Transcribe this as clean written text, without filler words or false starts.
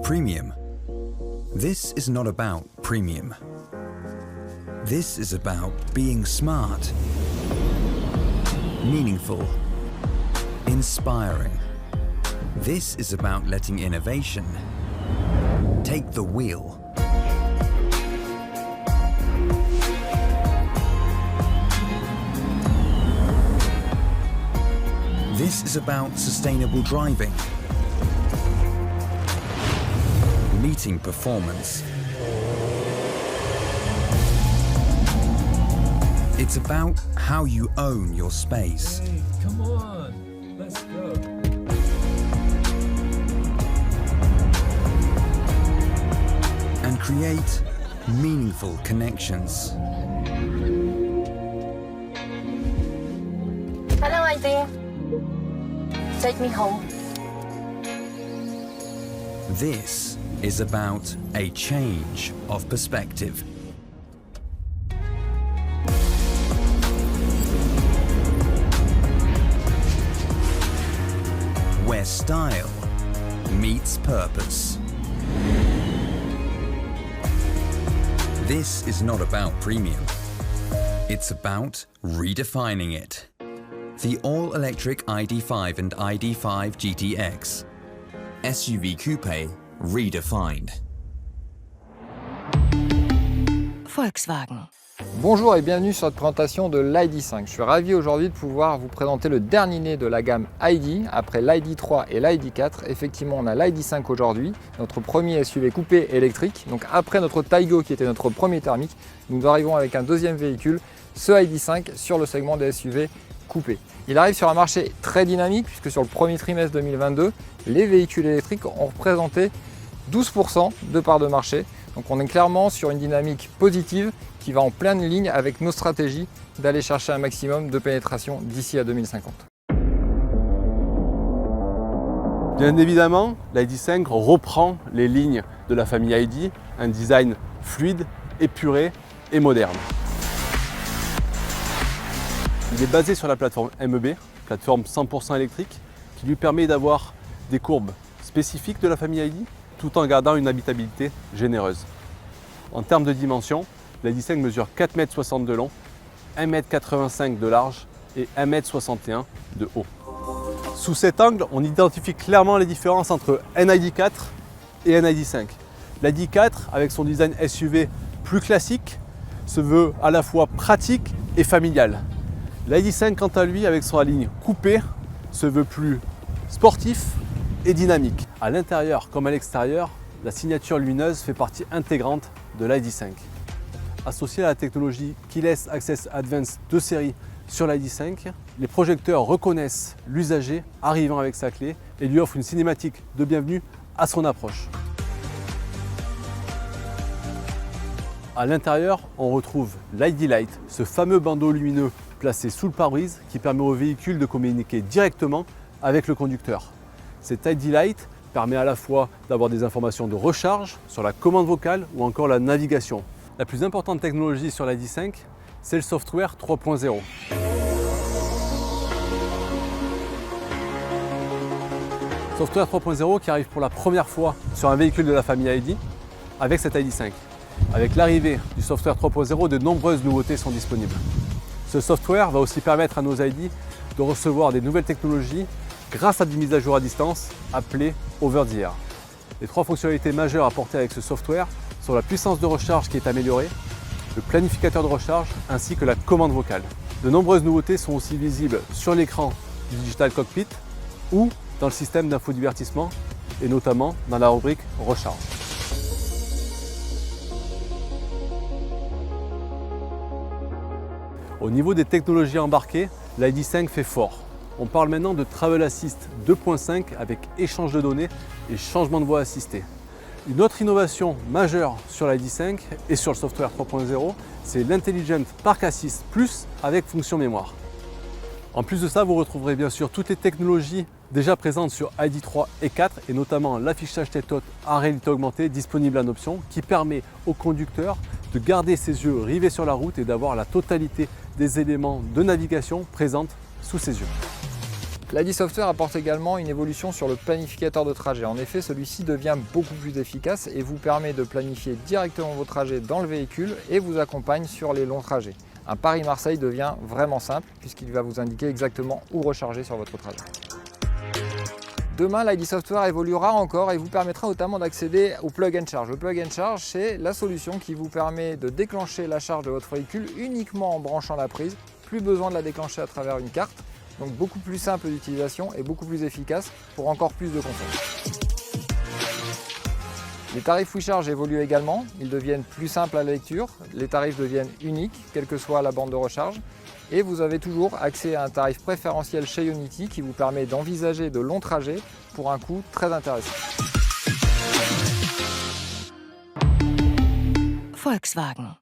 Premium. This is not about premium. This is about being smart, meaningful, inspiring. This is about letting innovation take the wheel. This is about sustainable driving, meeting performance. It's about how you own your space. Hey, come on, let's go. And create meaningful connections. Hello, ID. Take me home. This is about a change of perspective. Where style meets purpose. This is not about premium. It's about redefining it. The all-electric ID.5 and ID.5 GTX. SUV coupe redefined. Volkswagen. Bonjour et bienvenue sur cette présentation de l'ID.5. Je suis ravi aujourd'hui de pouvoir vous présenter le dernier né de la gamme ID, après l'ID.3 et l'ID.4. Effectivement, on a l'ID.5 aujourd'hui, notre premier SUV coupé électrique. Donc après notre Taygo qui était notre premier thermique, nous arrivons avec un deuxième véhicule, ce ID.5 sur le segment des SUV coupés. Il arrive sur un marché très dynamique puisque sur le premier trimestre 2022, les véhicules électriques ont représenté 12% de part de marché. Donc on est clairement sur une dynamique positive qui va en pleine ligne avec nos stratégies d'aller chercher un maximum de pénétration d'ici à 2050. Bien évidemment, l'ID.5 reprend les lignes de la famille ID, un design fluide, épuré et moderne. Il est basé sur la plateforme MEB, plateforme 100% électrique, qui lui permet d'avoir des courbes spécifiques de la famille ID, tout en gardant une habitabilité généreuse. En termes de dimension, l'ID.5 mesure 4,60 m de long, 1,85 m de large et 1,61 m de haut. Sous cet angle, on identifie clairement les différences entre un ID.4 et un ID.5. L'ID.4, avec son design SUV plus classique, se veut à la fois pratique et familial. L'ID.5, quant à lui, avec sa ligne coupée, se veut plus sportif et dynamique. À l'intérieur comme à l'extérieur, la signature lumineuse fait partie intégrante de l'ID.5. Associé à la technologie Keyless Access Advance de série sur l'ID.5, les projecteurs reconnaissent l'usager arrivant avec sa clé et lui offrent une cinématique de bienvenue à son approche. À l'intérieur, on retrouve l'ID Light, ce fameux bandeau lumineux placé sous le pare-brise qui permet au véhicule de communiquer directement avec le conducteur. Cet ID Light permet à la fois d'avoir des informations de recharge sur la commande vocale ou encore la navigation. La plus importante technologie sur l'ID.5, c'est le software 3.0. Software 3.0 qui arrive pour la première fois sur un véhicule de la famille ID avec cet ID.5. Avec l'arrivée du software 3.0, de nombreuses nouveautés sont disponibles. Ce software va aussi permettre à nos ID de recevoir des nouvelles technologies grâce à des mises à jour à distance appelées over-the-air. Les trois fonctionnalités majeures apportées avec ce software sont la puissance de recharge qui est améliorée, le planificateur de recharge ainsi que la commande vocale. De nombreuses nouveautés sont aussi visibles sur l'écran du Digital Cockpit ou dans le système d'infodivertissement et notamment dans la rubrique recharge. Au niveau des technologies embarquées, l'ID.5 fait fort. On parle maintenant de Travel Assist 2.5 avec échange de données et changement de voix assisté. Une autre innovation majeure sur l'ID.5 et sur le software 3.0, c'est l'Intelligent Park Assist Plus avec fonction mémoire. En plus de ça, vous retrouverez bien sûr toutes les technologies déjà présentes sur ID.3 et 4 et notamment l'affichage tête-haute à réalité augmentée disponible en option qui permet au conducteur de garder ses yeux rivés sur la route et d'avoir la totalité des éléments de navigation présents sous ses yeux. l'ID Software apporte également une évolution sur le planificateur de trajet. En effet, celui-ci devient beaucoup plus efficace et vous permet de planifier directement vos trajets dans le véhicule et vous accompagne sur les longs trajets. Un Paris-Marseille devient vraiment simple puisqu'il va vous indiquer exactement où recharger sur votre trajet. Demain, l'ID Software évoluera encore et vous permettra notamment d'accéder au Plug and Charge. Le Plug and Charge, c'est la solution qui vous permet de déclencher la charge de votre véhicule uniquement en branchant la prise. Plus besoin de la déclencher à travers une carte. Donc beaucoup plus simple d'utilisation et beaucoup plus efficace pour encore plus de confort. Les tarifs WeCharge évoluent également, ils deviennent plus simples à la lecture, les tarifs deviennent uniques, quelle que soit la bande de recharge, et vous avez toujours accès à un tarif préférentiel chez Ionity qui vous permet d'envisager de longs trajets pour un coût très intéressant. Volkswagen.